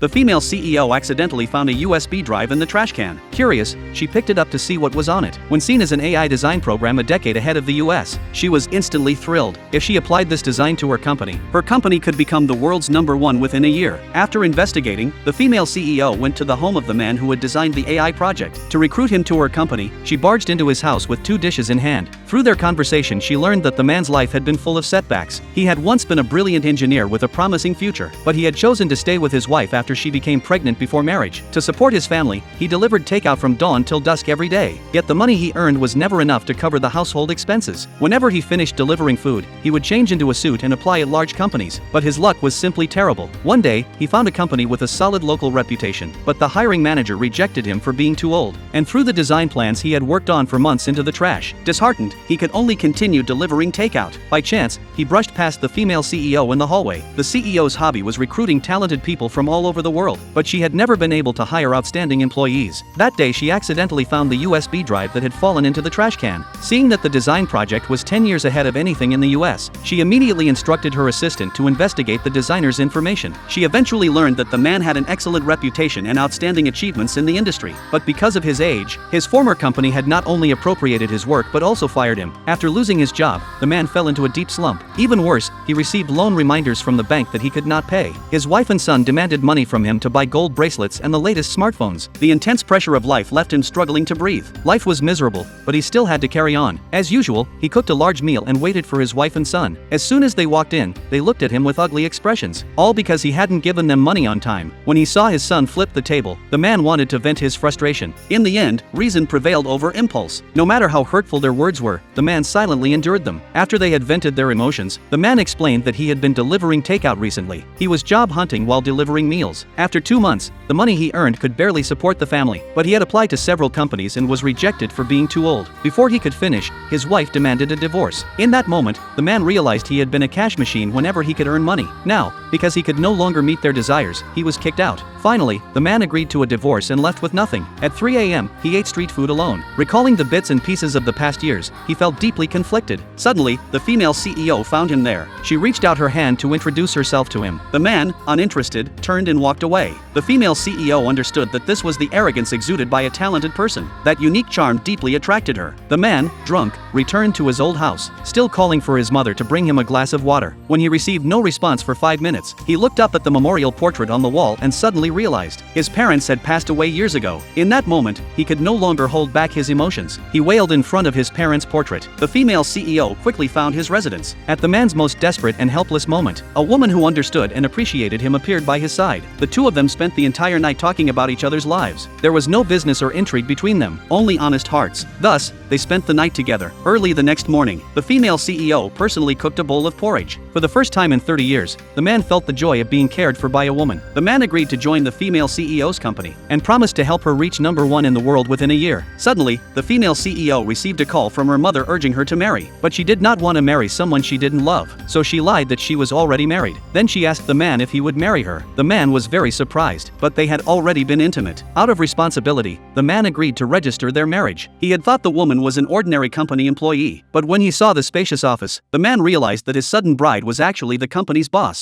The female CEO accidentally found a USB drive in the trash can. Curious, she picked it up to see what was on it. When seen as an AI design program a decade ahead of the US, she was instantly thrilled. If she applied this design to her company could become the world's #1 within a year. After investigating, the female CEO went to the home of the man who had designed the AI project. To recruit him to her company, she barged into his house with 2 dishes in hand. Through their conversation, she learned that the man's life had been full of setbacks. He had once been a brilliant engineer with a promising future, but he had chosen to stay with his wife after she became pregnant before marriage. To support his family, he delivered takeout from dawn till dusk every day. Yet the money he earned was never enough to cover the household expenses. Whenever he finished delivering food, he would change into a suit and apply at large companies, but his luck was simply terrible. One day, he found a company with a solid local reputation, but the hiring manager rejected him for being too old, and threw the design plans he had worked on for months into the trash. Disheartened, he could only continue delivering takeout. By chance, he brushed past the female CEO in the hallway. The CEO's hobby was recruiting talented people from all over the world, but she had never been able to hire outstanding employees. That day she accidentally found the USB drive that had fallen into the trash can. Seeing that the design project was 10 years ahead of anything in the US, she immediately instructed her assistant to investigate the designer's information. She eventually learned that the man had an excellent reputation and outstanding achievements in the industry, but because of his age, his former company had not only appropriated his work but also fired him. After losing his job, the man fell into a deep slump. Even worse, he received loan reminders from the bank that he could not pay. His wife and son demanded money from him to buy gold bracelets and the latest smartphones. The intense pressure of life left him struggling to breathe. Life was miserable, but he still had to carry on. As usual, he cooked a large meal and waited for his wife and son. As soon as they walked in, they looked at him with ugly expressions, all because he hadn't given them money on time. When he saw his son flip the table, the man wanted to vent his frustration. In the end, reason prevailed over impulse. No matter how hurtful their words were, the man silently endured them. After they had vented their emotions, the man explained that he had been delivering takeout recently. He was job hunting while delivering meals. After 2 months, the money he earned could barely support the family, but he had applied to several companies and was rejected for being too old. Before he could finish, his wife demanded a divorce. In that moment, the man realized he had been a cash machine whenever he could earn money. Now, because he could no longer meet their desires, he was kicked out. Finally, the man agreed to a divorce and left with nothing. At 3 a.m., he ate street food alone. Recalling the bits and pieces of the past years, he felt deeply conflicted. Suddenly, the female CEO found him there. She reached out her hand to introduce herself to him. The man, uninterested, turned and walked away. The female CEO understood that this was the arrogance exuded by a talented person. That unique charm deeply attracted her. The man, drunk, returned to his old house, still calling for his mother to bring him a glass of water. When he received no response for 5 minutes, he looked up at the memorial portrait on the wall and suddenly realized his parents had passed away years ago. In that moment, he could no longer hold back his emotions. He wailed in front of his parents' portrait. The female CEO quickly found his residence. At the man's most desperate and helpless moment, a woman who understood and appreciated him appeared by his side. The two of them spent the entire night talking about each other's lives. There was no business or intrigue between them, only honest hearts. Thus, they spent the night together. Early the next morning, the female CEO personally cooked a bowl of porridge. For the first time in 30 years, the man felt the joy of being cared for by a woman. The man agreed to join the female CEO's company and promised to help her reach #1 in the world within a year. Suddenly, the female CEO received a call from her mother urging her to marry, but she did not want to marry someone she didn't love, so she lied that she was already married. Then she asked the man if he would marry her. The man was very surprised, but they had already been intimate. Out of responsibility, the man agreed to register their marriage. He had thought the woman was an ordinary company employee, but when he saw the spacious office, the man realized that his sudden bride was actually the company's boss.